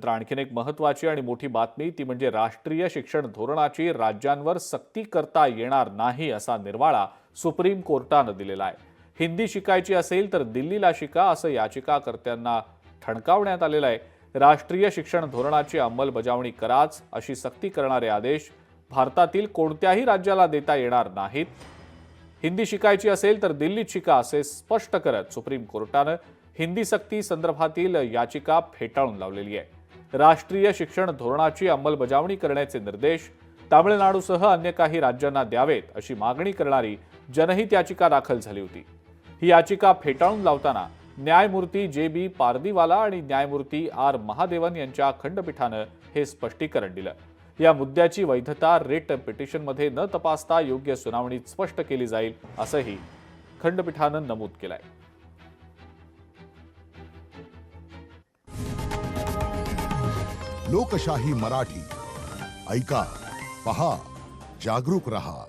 तर आणखीन एक महत्त्वाची आणि मोठी बातमी ती म्हणजे राष्ट्रीय शिक्षण धोरणाची राज्यांवर सक्ती करता येणार नाही असा निर्वाळा सुप्रीम कोर्टाने दिलेला आहे। हिंदी शिकायची असेल तर दिल्लीला शिका असं याचिकाकर्त्यांना ठणकावण्यात आलेलं आहे। राष्ट्रीय शिक्षण धोरणाची अंमलबजावणी कराच अशी सक्ती करणारे आदेश भारतातील कोणत्याही राज्याला देता येणार नाहीत। हिंदी शिकायची असेल तर दिल्लीत शिका असे स्पष्ट करत सुप्रीम कोर्टाने हिंदी सक्ती संदर्भातील याचिका फेटाळून लावलेली आहे। राष्ट्रीय शिक्षण धोरणाची अंमलबजावणी करण्याचे निर्देश तामिळनाडूसह अन्य काही राज्यांना द्यावेत अशी मागणी करणारी जनहित याचिका दाखल झाली होती। ही याचिका फेटाळून लावताना न्यायमूर्ती जे.बी. पारदीवाला आणि न्यायमूर्ती आर. महादेवन यांच्या खंडपीठाने हे स्पष्टीकरण दिलं। या मुद्द्याची वैधता रिट पिटिशनमध्ये न तपासता योग्य सुनावणीत स्पष्ट केली जाईल असंही खंडपीठाने नमूद केलंय। लोकशाही मराठी ऐका, पहा, जागरूक रहा।